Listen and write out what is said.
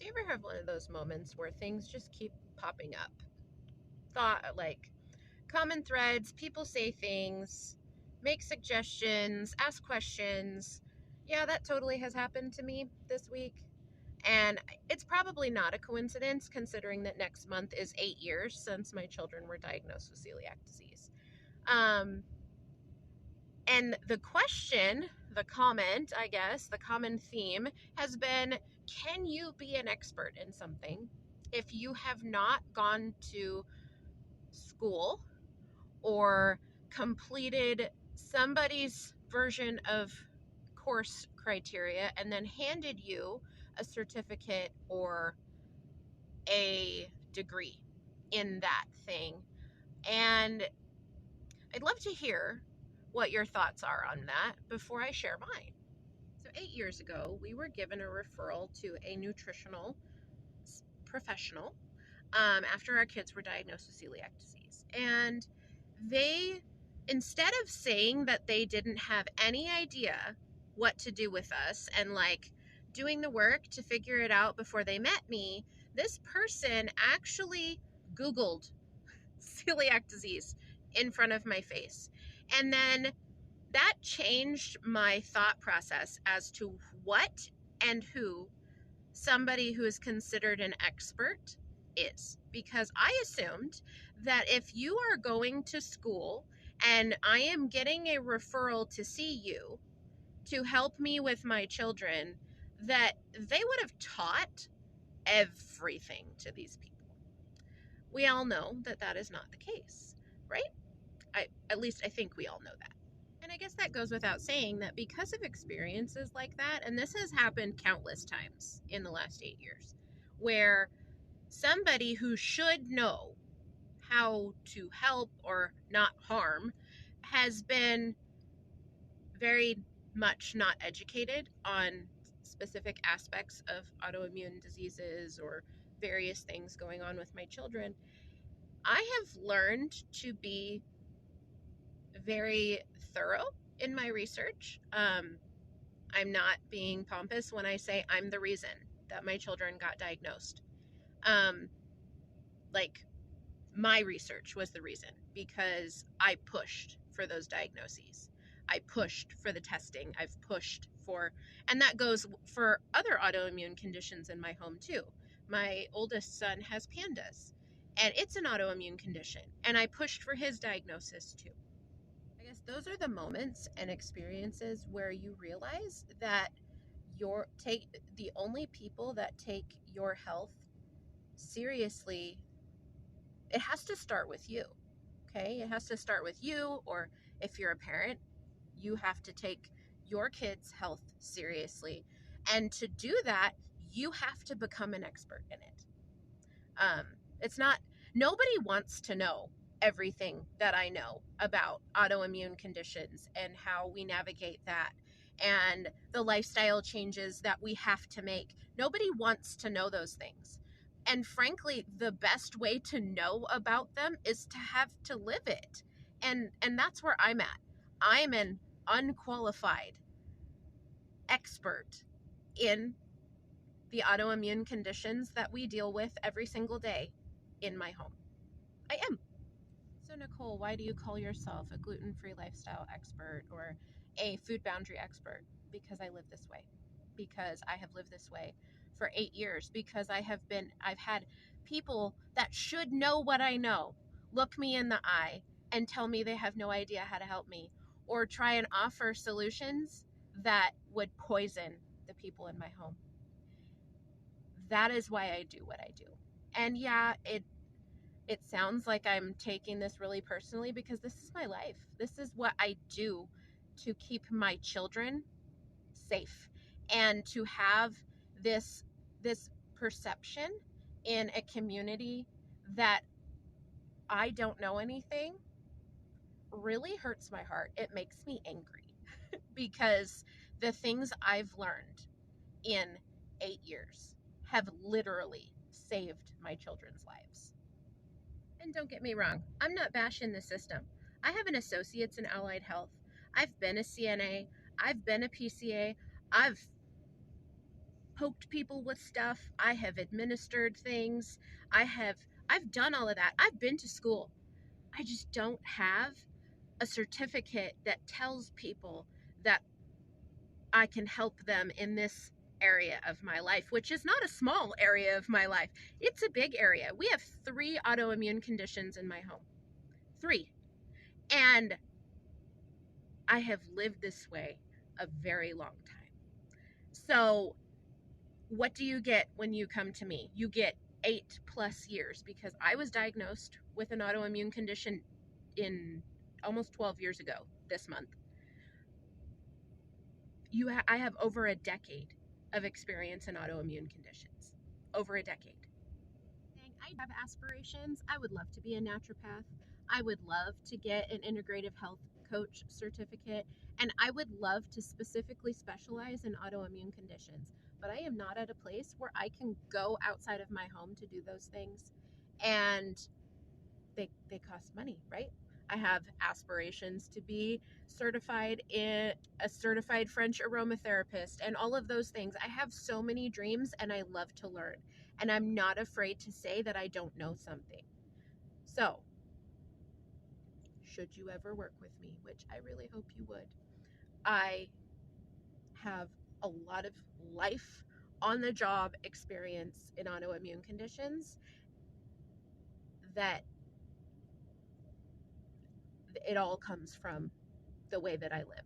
you ever have one of those moments where things just keep popping up? Thought, like common threads, people say things, make suggestions, ask questions. Yeah, that totally has happened to me this week. And it's probably not a coincidence considering that next month is 8 years since my children were diagnosed with celiac disease. And the question, the comment, I guess, the common theme has been, can you be an expert in something if you have not gone to school or completed somebody's version of course criteria and then handed you a certificate or a degree in that thing? And I'd love to hear what your thoughts are on that before I share mine. So 8 years ago, we were given a referral to a nutritional professional after our kids were diagnosed with celiac disease. And they, instead of saying that they didn't have any idea what to do with us and like doing the work to figure it out before they met me, this person actually Googled celiac disease in front of my face. And then that changed my thought process as to what and who somebody who is considered an expert is. Because I assumed that if you are going to school and I am getting a referral to see you to help me with my children, that they would have taught everything to these people. We all know that that is not the case, right? At least I think we all know that. And I guess that goes without saying that because of experiences like that, and this has happened countless times in the last 8 years, where somebody who should know how to help or not harm has been very much not educated on specific aspects of autoimmune diseases or various things going on with my children. I have learned to be very thorough in my research. I'm not being pompous when I say I'm the reason that my children got diagnosed. Like, my research was the reason because I pushed for those diagnoses. I pushed for the testing. I've pushed for, and that goes for other autoimmune conditions in my home too. My oldest son has pandas, and it's an autoimmune condition, and I pushed for his diagnosis too. I guess those are the moments and experiences where you realize that the only people that take your health seriously, it has to start with you. Okay? It has to start with you, or if you're a parent, you have to take your kids' health seriously. And to do that, you have to become an expert in it. It's not, nobody wants to know everything that I know about autoimmune conditions and how we navigate that and the lifestyle changes that we have to make. Nobody wants to know those things. And frankly, the best way to know about them is to have to live it. And that's where I'm at. I'm an unqualified expert in the autoimmune conditions that we deal with every single day in my home. I am. So Nicole, why do you call yourself a gluten-free lifestyle expert or a food boundary expert? Because I live this way. Because I have lived this way for 8 years. Because I've had people that should know what I know look me in the eye and tell me they have no idea how to help me, or try and offer solutions that would poison the people in my home. That is why I do what I do. And yeah, it sounds like I'm taking this really personally because this is my life. This is what I do to keep my children safe and to have this perception in a community that I don't know anything really hurts my heart. It makes me angry because the things I've learned in 8 years have literally saved my children's lives. And don't get me wrong, I'm not bashing the system. I have an associate's in allied health. I've been a CNA. I've been a PCA. I've poked people with stuff. I have administered things. I've done all of that. I've been to school. I just don't have a certificate that tells people that I can help them in this area of my life, which is not a small area of my life. It's a big area. We have 3 autoimmune conditions in my home. 3. And I have lived this way a very long time. So, what do you get when you come to me? You get 8+ years, because I was diagnosed with an autoimmune condition in almost 12 years ago this month. I have over a decade of experience in autoimmune conditions. Over a decade. I have aspirations. I would love to be a naturopath. I would love to get an integrative health coach certificate, and I would love to specifically specialize in autoimmune conditions. But I am not at a place where I can go outside of my home to do those things, and they cost money, right? I have aspirations to be a certified French aromatherapist and all of those things. I have so many dreams, and I love to learn. And I'm not afraid to say that I don't know something. So, should you ever work with me, which I really hope you would, I have a lot of life on the job experience in autoimmune conditions that it all comes from the way that I live.